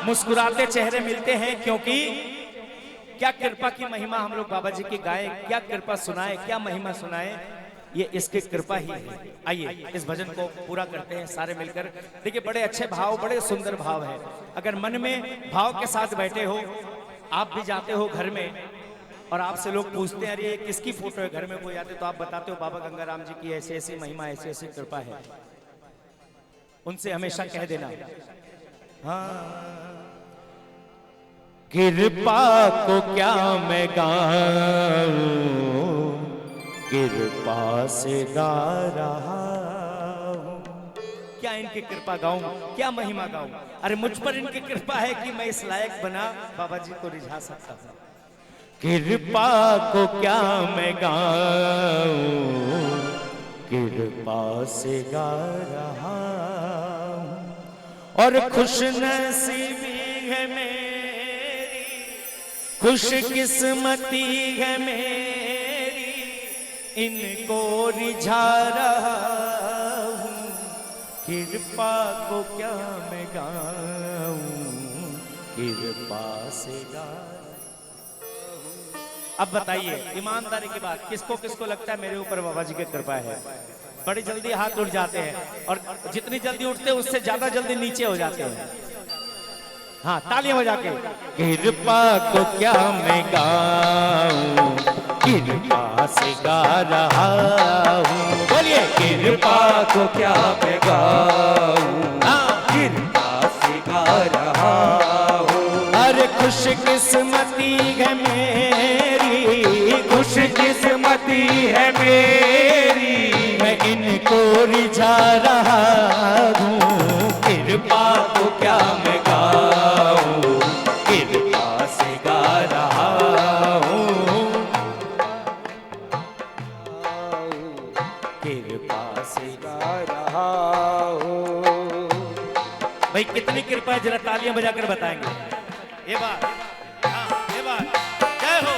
मुस्कुराते चेहरे मिलते हैं, क्योंकि क्या कृपा की महिमा हम लोग बाबा जी की गाएं, क्या कृपा सुनाए, क्या महिमा सुनाए, ये इसकी कृपा ही है। आइए इस भजन को पूरा करते हैं सारे मिलकर। देखिए बड़े अच्छे भाव, बड़े सुंदर भाव है। अगर मन में भाव के साथ बैठे हो, आप भी जाते हो घर में और आपसे लोग पूछते हैं अरे ये किसकी फोटो है, घर में कोई आते तो आप बताते हो बाबा गंगाराम जी की ऐसी ऐसी महिमा, ऐसी ऐसी कृपा है। उनसे हमेशा कह देना, हाँ कृपा को क्या मैं गाऊं, कृपा से गा रहा हूं। क्या इनकी कृपा गाऊं, क्या महिमा गाऊं। अरे मुझ पर इनकी कृपा है कि मैं इस लायक बना बाबा जी को रिझा सकता हूं। कृपा को क्या मैं गाऊं, कृपा से गा रहा हूं। और खुश नसीबी है मेरी, खुश किस्मती है मेरी, इनको रिझा रहा हूं। कृपा को क्या मैं गाऊं, कृपा से गा। अब बताइए ईमानदारी की बात, किसको किसको लगता है मेरे ऊपर बाबा जी की कृपा है। बड़ी जल्दी हाथ उठ जाते हैं और जितनी जल्दी उठते हैं उससे ज्यादा जल्दी नीचे हो जाते हैं। हाँ तालियां बजा के। कृपा को क्या मैं गाऊं, कृपा से गा रहा हूँ। बोलिए कृपा को क्या मैं गाऊं, कृपा से गा रहा हूँ। अरे खुश किस्मती है मेरी, खुश किस्मती है मेरी, मैं इनको रिझा रहा हूँ। कृपा को क्या मैं गाऊं, कृपा से गा रहा हूँ, कृपा से गा रहा हूँ। भाई कितनी कृपा है जरा तालियां बजाकर बताएंगे। ये बात, हाँ ये बात। जय हो,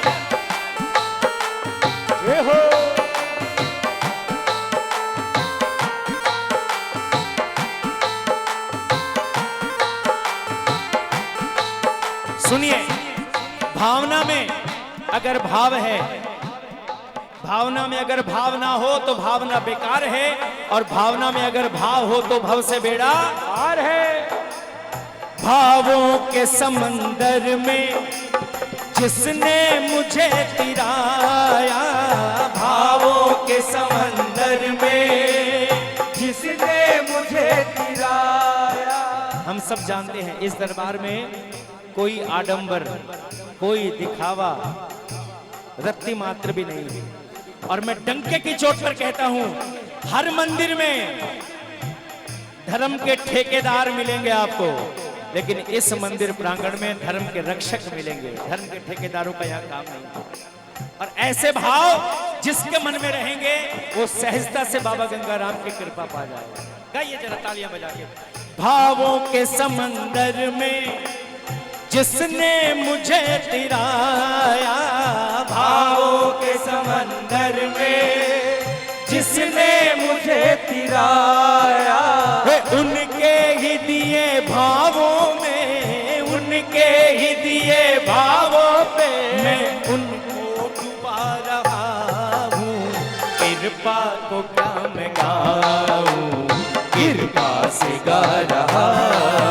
जय हो। सुनिए, भावना में अगर भाव है, भावना में अगर भाव ना हो तो भावना बेकार है, और भावना में अगर भाव हो तो भव से बेड़ा पार है। भावों के समंदर में जिसने मुझे तिराया, भावों के समंदर में जिसने मुझे तिराया। हम सब जानते हैं इस दरबार में कोई आडंबर, कोई दिखावा रत्ती मात्र भी नहीं है। और मैं डंके की चोट पर कहता हूं, हर मंदिर में धर्म के ठेकेदार मिलेंगे आपको, लेकिन इस मंदिर प्रांगण में धर्म के रक्षक मिलेंगे। धर्म के ठेकेदारों का यहां काम नहीं। और ऐसे भाव जिसके मन में रहेंगे वो सहजता से बाबा गंगाराम की कृपा पा जाएगा। गाइए जरा तालियां बजा के। भावों के समंदर में जिसने मुझे तिराया, भावों के समंदर में जिसने मुझे तिराया, उनके ही दिए भावों में, उनके ही दिए भावों पे मैं उनको डुबा रहा हूँ। कृपा को क्या मैं गाऊं, कृपा से गा रहा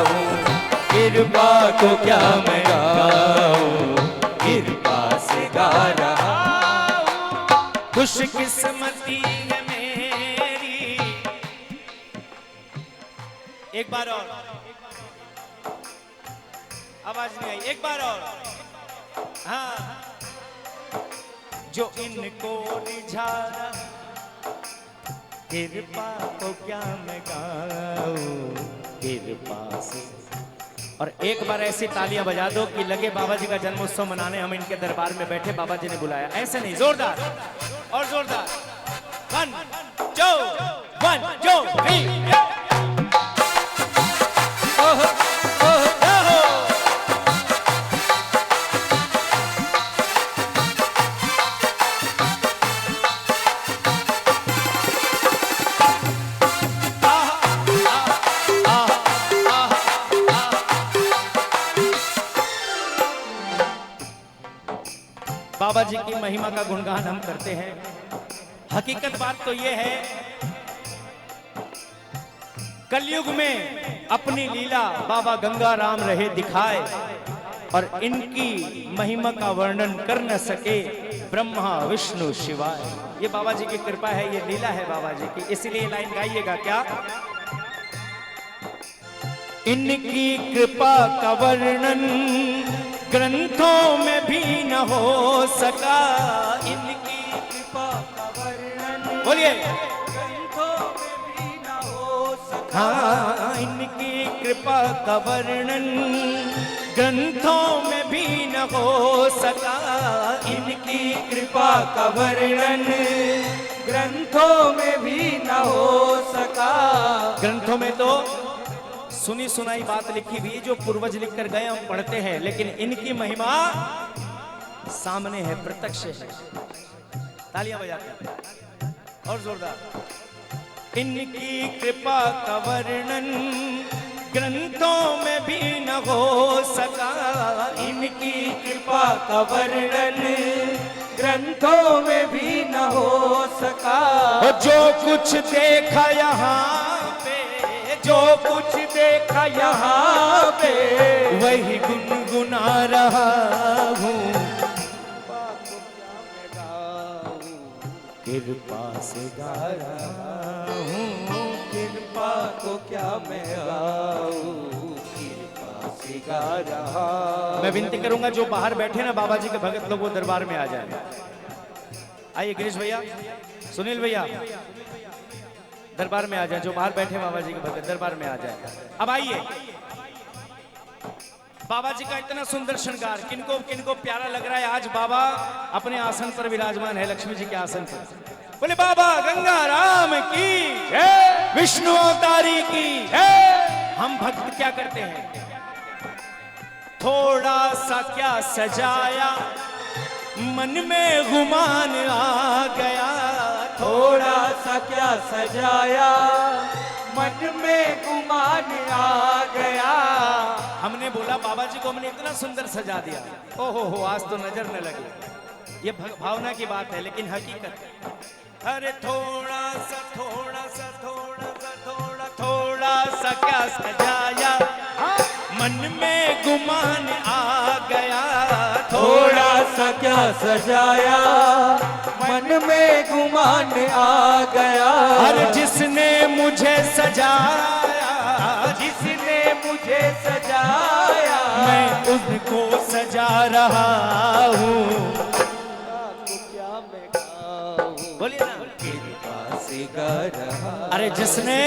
हूँ। कृपा को क्या मैं गाऊं, कृपा से गा रहा हूँ। खुश किस्मती है मेरी। एक बार और, आवाज नहीं आई, एक बार और। हाँ, जो इनको रिझा, कृपा को क्या मैं गाऊं, कृपा से। और एक बार ऐसी तालियां बजा दो कि लगे बाबा जी का जन्मोत्सव मनाने हम इनके दरबार में बैठे, बाबा जी ने बुलाया। ऐसे नहीं, जोरदार और जोरदार। 1 2 1 2 3। बाबा जी की महिमा का गुणगान हम करते हैं। हकीकत बात तो यह है, कलयुग में अपनी लीला बाबा गंगाराम रहे दिखाए, और इनकी महिमा का वर्णन कर न सके ब्रह्मा विष्णु शिवाय। ये बाबा जी की कृपा है, ये लीला है बाबा जी की। इसीलिए लाइन गाइएगा क्या, इनकी कृपा का वर्णन ग्रंथों में भी न हो सका। इनकी कृपा का वर्णन, बोलिए, ग्रंथों में भी न हो सका। हाँ, इनकी कृपा का वर्णन ग्रंथों में भी न हो सका। इनकी कृपा का वर्णन ग्रंथों में भी न हो सका। ग्रंथों में तो सुनी सुनाई बात लिखी हुई, जो पूर्वज लिख कर गए हम पढ़ते हैं, लेकिन इनकी महिमा सामने है, प्रत्यक्ष है। तालियां बजाते हैं और जोरदार। इनकी कृपा का वर्णन ग्रंथों में भी न हो सका। इनकी कृपा का वर्णन ग्रंथों में भी न हो सका। जो कुछ देखा यहाँ पे, जो कुछ देखा यहाँ पे, वही गुनगुना रहा हूँ। कृपा से गा रहा हूँ, कृपा को क्या मैं गाऊं, कृपा से गा रहा। मैं विनती करूंगा जो बाहर बैठे ना बाबा जी के भगत लोग, वो दरबार में आ जाए। आइए गिरीश भैया, सुनील भैया, दरबार में आ जाए। जो बाहर बैठे बाबा जी के भगत दरबार में आ जाए। अब आइए, बाबा जी का इतना सुंदर श्रृंगार किनको किनको प्यारा लग रहा है। आज बाबा अपने आसन पर विराजमान है, लक्ष्मी जी के आसन पर। बोले बाबा गंगाराम की जय, विष्णु अवतारी की जय। हम भक्त क्या करते हैं, थोड़ा सा क्या सजाया, मन में गुमान आ गया। थोड़ा सा क्या सजाया, मन में गुमान आ गया। हमने बोला बाबा जी को हमने इतना सुंदर सजा दिया, ओहो हो, आज तो नजर न लगे। ये भावना की बात है, लेकिन हकीकत, अरे थोड़ा सा थोड़ा सा थोड़ा सा थोड़ा थोड़ा सा क्या सजाया, मन में गुमान आ गया। थोड़ा सा क्या सजाया, मन में गुमान आ गया। अरे जिसने मुझे सजाया, जिसने मुझे सजाया, मैं उसको सजा रहा हूँ। क्या मैं गाऊं, बोलिए ना, कृपा से गा रहा। अरे जिसने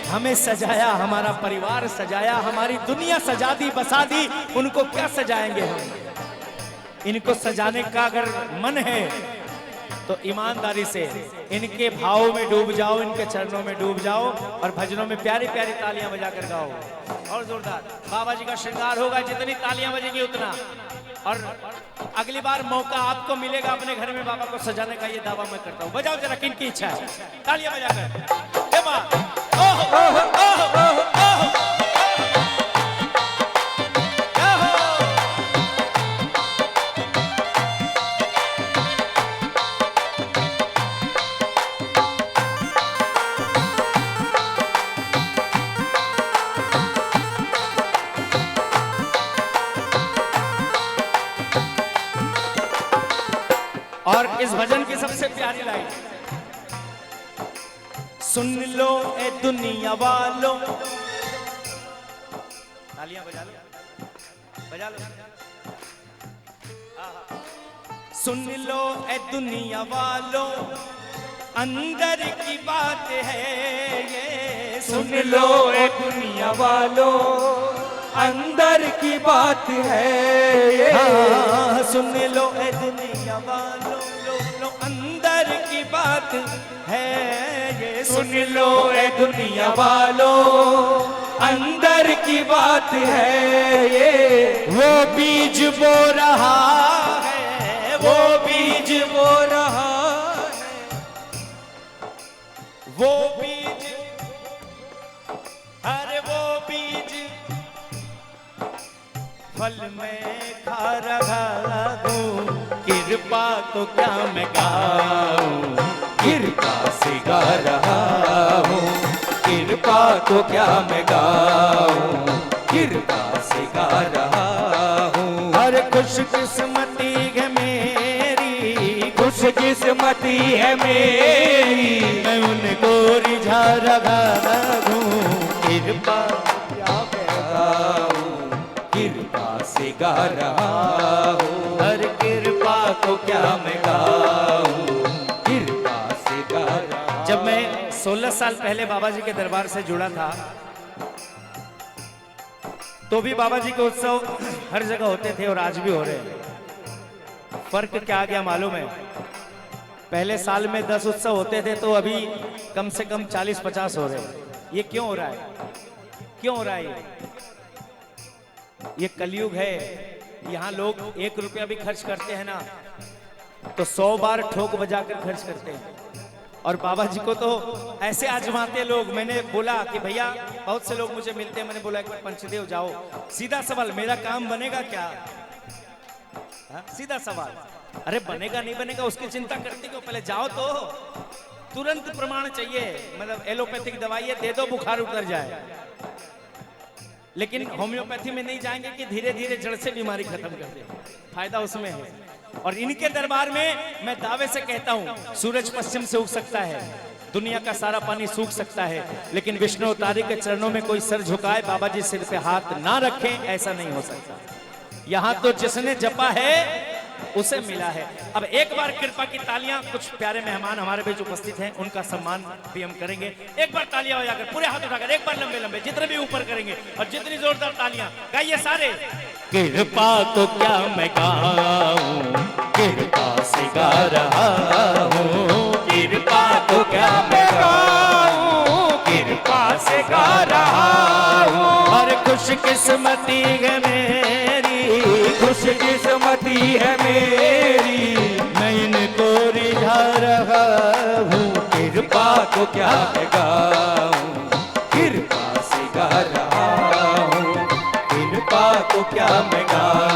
हमें सजाया, हमारा परिवार सजाया, हमारी दुनिया सजा दी, बसा दी, उनको क्या सजाएंगे हम। इनको सजाने का अगर मन है तो ईमानदारी से इनके भाव में डूब जाओ, इनके चरणों में डूब जाओ, और भजनों में प्यारी प्यारी तालियां बजाकर गाओ। और जोरदार बाबा जी का श्रृंगार होगा, जितनी तालियां बजेंगी उतना। और अगली बार मौका आपको मिलेगा अपने घर में बाबा को सजाने का, ये दावा मैं करता हूँ। बजाओ जरा, किनकी इच्छा है, तालियां बजाकर। और इस भजन की सबसे प्यारी लाइन, सुन लो ए दुनिया वालों, तालियां बजा लो, बजा लो। सुन लो ए दुनिया वालों, अंदर की बात है ये। सुन लो ए दुनिया वालों, अंदर की बात है ये। हाँ, सुन लो ए दुनिया वालों, लो अंदर की बात है ये। सुन लो ए दुनिया वालों, अंदर की बात है ये। वो बीज बो रहा है, वो बीज बो रहा है, वो बीज, अरे वो बीज फल में खा रहा हूँ, कृपा तो क्या मैं गाऊं, कृपा से गा रहा हूँ, कृपा तो क्या मैं गाऊं, कृपा से गा रहा हूँ। हर खुशकिस्मती है मेरी, खुशकिस्मती है मेरी, मैं उनको रिझा रहा हूँ, कृपा क्या मैं गाऊं, कृपा से गा रहा हूँ। हर कृपा तो क्या मैं गाऊं, कृपा से गा रहा। जब मैं 16 साल पहले बाबा जी के दरबार से जुड़ा था, तो भी बाबा जी के उत्सव हर जगह होते थे और आज भी हो रहे हैं। फर्क क्या आ गया मालूम है? पहले साल में 10 उत्सव होते थे, तो अभी कम से कम 40-50 हो रहे हैं। ये क्यों हो रहा है? क्यों हो रहा है ये कलयुग है। यहाँ लोग 1 रुपया भी खर्च करते हैं ना, तो 100 बार ठोक बजाकर खर्च करते हैं। और बाबा जी को तो ऐसे आजमाते लोग। मैंने बोला कि भैया, बहुत से लोग मुझे मिलते हैं, मैंने बोला एक बार पंचदेव जाओ। सीधा सवाल, मेरा काम बनेगा क्या? सीधा सवाल। अरे बनेगा नहीं बनेगा उसकी चिंता करती क्यों? पहले जाओ तो। तुरंत प्रमाण चाहिए, मतलब एलोपैथिक दवाई है, दे दो बुखार उतर जाए। लेकिन होम्योपैथी में नहीं जाएंगे कि धीरे धीरे जड़ से बीमारी खत्म कर दे। फायदा उसमें है। और इनके दरबार में मैं दावे से कहता हूं, सूरज पश्चिम से उग सकता है, दुनिया का सारा पानी सूख सकता है, लेकिन विष्णु अवतारी के चरणों में कोई सर झुकाए, बाबा जी सिर पे हाथ ना रखें, ऐसा नहीं हो सकता। यहाँ तो जिसने जपा है उसे मिला है। अब एक बार कृपा की तालियां, कुछ प्यारे मेहमान हमारे बीच उपस्थित हैं, उनका सम्मान भी हम करेंगे। एक बार तालियां बजाकर, पूरे हाथ उठाकर एक बार लंबे लंबे, जितने भी ऊपर करेंगे, और जितनी जोरदार तालियां गाइए सारे। कृपा तो क्या मैं गाऊं, कृपा से गा रहा हूँ, कृपा तो क्या मैं गाऊं, कृपा से गा रहा हूँ। और खुशकिस्मती है मेरी, खुशकिस्मती है मेरी, मैं इनको रिझा रहा हूँ, कृपा तो क्या मैं गाऊं, कृपा से गा रहा हूँ, कृपा तो क्या मैं गाऊं।